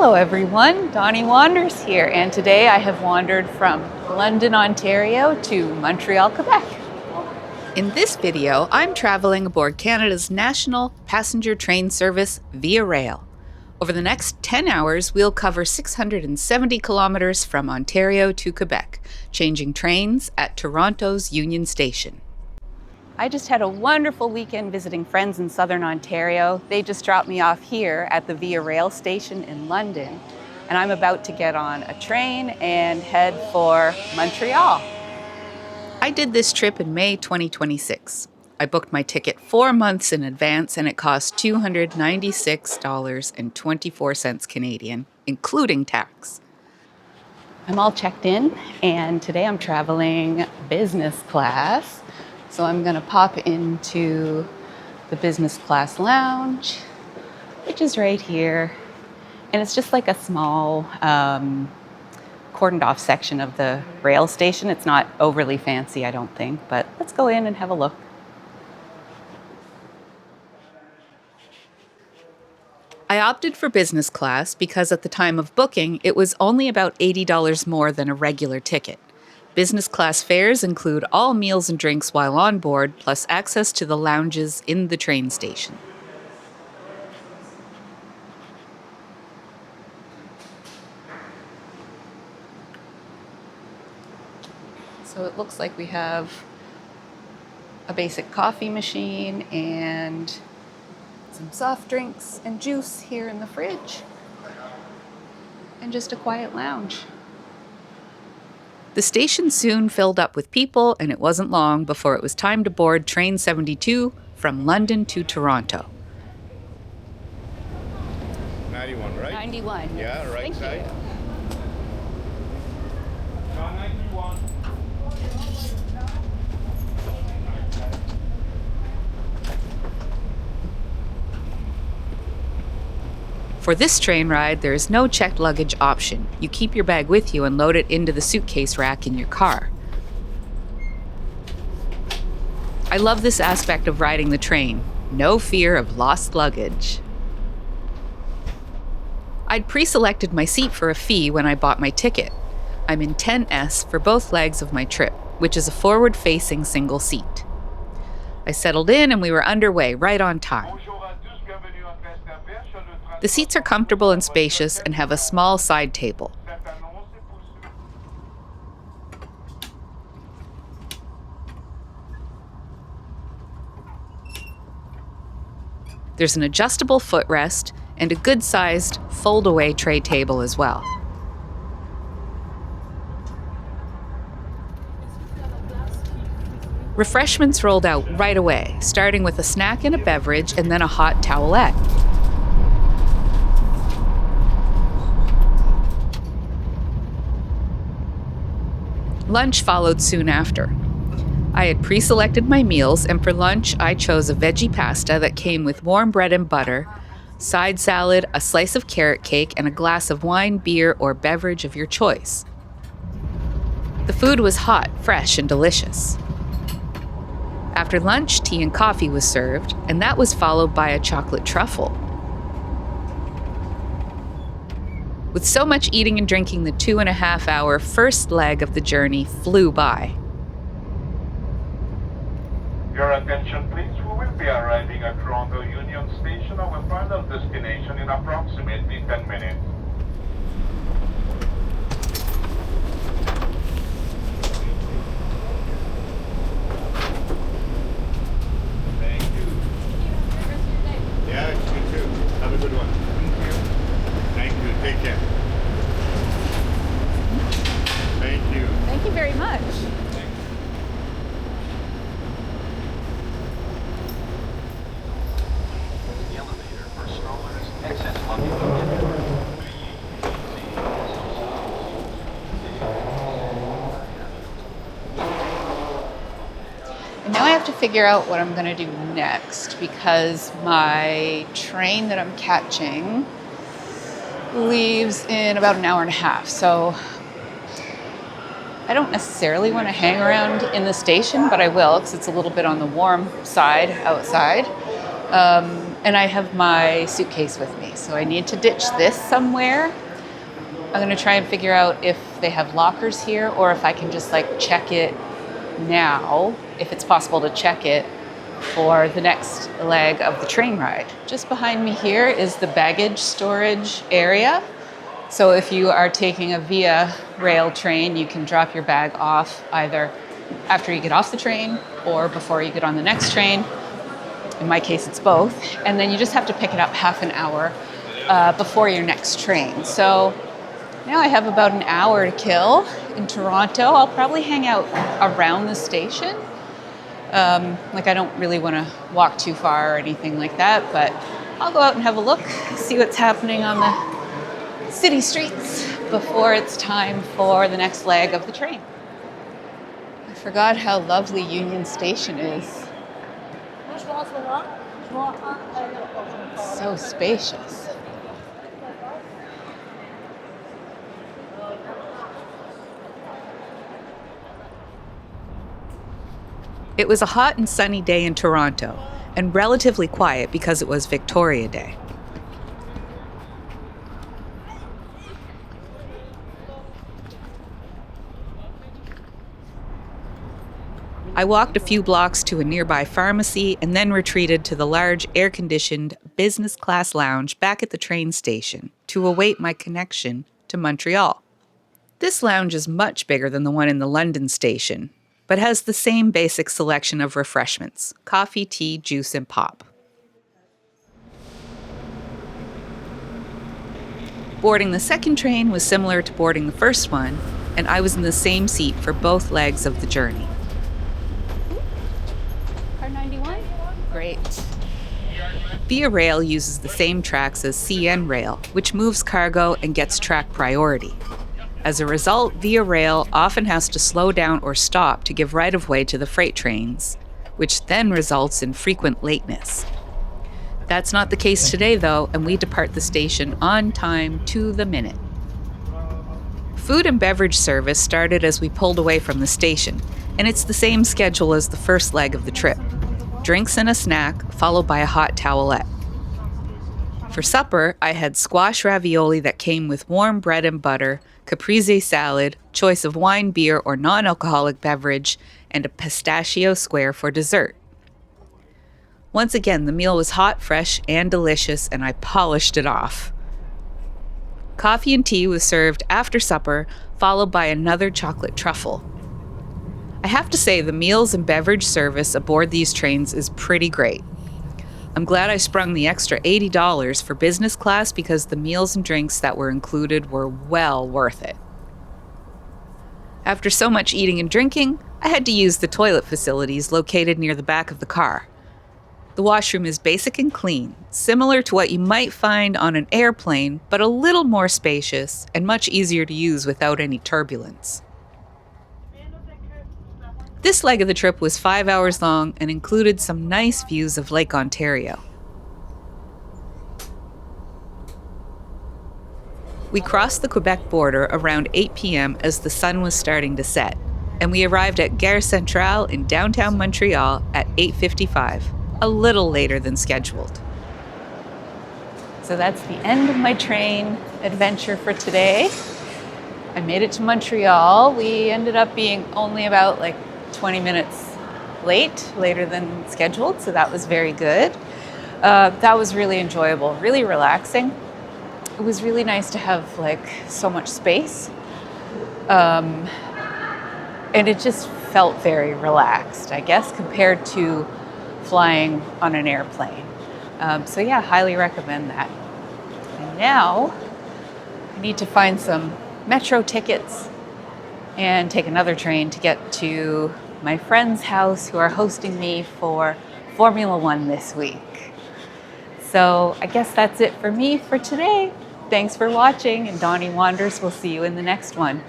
Hello everyone, Donnie Wanders here, and today I have wandered from London, Ontario to Montreal, Quebec. In this video, I'm traveling aboard Canada's national passenger train service Via Rail. Over the next 10 hours, we'll cover 670 kilometers from Ontario to Quebec, changing trains at Toronto's Union Station. I just had a wonderful weekend visiting friends in southern Ontario. They just dropped me off here at the Via Rail station in London, and I'm about to get on a train and head for Montreal. I did this trip in May 2026. I booked my ticket 4 months in advance, and it cost $296.24 Canadian, including tax. I'm all checked in, and today I'm traveling business class. So I'm going to pop into the business class lounge, which is right here. And it's just like a small cordoned off section of the rail station. It's not overly fancy, I don't think, but let's go in and have a look. I opted for business class because at the time of booking, it was only about $80 more than a regular ticket. Business class fares include all meals and drinks while on board, plus access to the lounges in the train station. So it looks like we have a basic coffee machine and some soft drinks and juice here in the fridge, and just a quiet lounge. The station soon filled up with people, and it wasn't long before it was time to board Train 72 from London to Toronto. 91, right? 91. Yeah, right Thank side. you. John 91. For this train ride, there is no checked luggage option. You keep your bag with you and load it into the suitcase rack in your car. I love this aspect of riding the train. No fear of lost luggage. I'd pre-selected my seat for a fee when I bought my ticket. I'm in 10S for both legs of my trip, which is a forward-facing single seat. I settled in and we were underway right on time. The seats are comfortable and spacious and have a small side table. There's an adjustable footrest and a good-sized fold-away tray table as well. Refreshments rolled out right away, starting with a snack and a beverage and then a hot towelette. Lunch followed soon after. I had pre-selected my meals, and for lunch I chose a veggie pasta that came with warm bread and butter, side salad, a slice of carrot cake, and a glass of wine, beer, or beverage of your choice. The food was hot, fresh, and delicious. After lunch, tea and coffee was served, and that was followed by a chocolate truffle. With so much eating and drinking, the 2.5-hour first leg of the journey flew by. Your attention please, we will be arriving at Toronto Union Station, our final destination, in approximately 10 minutes. Thank you. Yeah, you too. Have a good one. Thank you. Take care. Thank you. Thank you very much. The elevator for strollers, access lobby. And now I have to figure out what I'm going to do next, because my train that I'm catching leaves in about an hour and a half. So I don't necessarily want to hang around in the station, but I will because it's a little bit on the warm side outside. and I have my suitcase with me. So I need to ditch this somewhere. I'm gonna try and figure out if they have lockers here or if I can just like check it now, if it's possible to check it for the next leg of the train ride. Just behind me here is the baggage storage area. So if you are taking a via rail train, you can drop your bag off either after you get off the train or before you get on the next train. In my case, it's both. And then you just have to pick it up half an hour before your next train. So now I have about an hour to kill in Toronto. I'll probably hang out around the station. Like I don't really want to walk too far or anything like that, but I'll go out and have a look, see what's happening on the city streets before it's time for the next leg of the train. I forgot how lovely Union Station is. So spacious. It was a hot and sunny day in Toronto, and relatively quiet because it was Victoria Day. I walked a few blocks to a nearby pharmacy and then retreated to the large air-conditioned business class lounge back at the train station to await my connection to Montreal. This lounge is much bigger than the one in the London station, but has the same basic selection of refreshments: coffee, tea, juice, and pop. Boarding the second train was similar to boarding the first one, and I was in the same seat for both legs of the journey. Car 91? Great. Via Rail uses the same tracks as CN Rail, which moves cargo and gets track priority. As a result, Via Rail often has to slow down or stop to give right-of-way to the freight trains, which then results in frequent lateness. That's not the case today, though, and we depart the station on time to the minute. Food and beverage service started as we pulled away from the station, and it's the same schedule as the first leg of the trip: drinks and a snack, followed by a hot towelette. For supper, I had squash ravioli that came with warm bread and butter, caprese salad, choice of wine, beer, or non-alcoholic beverage, and a pistachio square for dessert. Once again, the meal was hot, fresh, and delicious, and I polished it off. Coffee and tea was served after supper, followed by another chocolate truffle. I have to say, the meals and beverage service aboard these trains is pretty great. I'm glad I sprung the extra $80 for business class because the meals and drinks that were included were well worth it. After so much eating and drinking, I had to use the toilet facilities located near the back of the car. The washroom is basic and clean, similar to what you might find on an airplane, but a little more spacious and much easier to use without any turbulence. This leg of the trip was 5 hours long and included some nice views of Lake Ontario. We crossed the Quebec border around 8 p.m. as the sun was starting to set, and we arrived at Gare Centrale in downtown Montreal at 8:55, a little later than scheduled. So that's the end of my train adventure for today. I made it to Montreal. We ended up being only about 20 minutes later than scheduled, so that was very good. That was really enjoyable, really relaxing. It was really nice to have so much space, and it just felt very relaxed, I guess, compared to flying on an airplane. So yeah, highly recommend that. And now I need to find some metro tickets and take another train to get to my friend's house who are hosting me for Formula One this week. So I guess that's it for me for today. Thanks for watching, and Donnie Wanders will see you in the next one.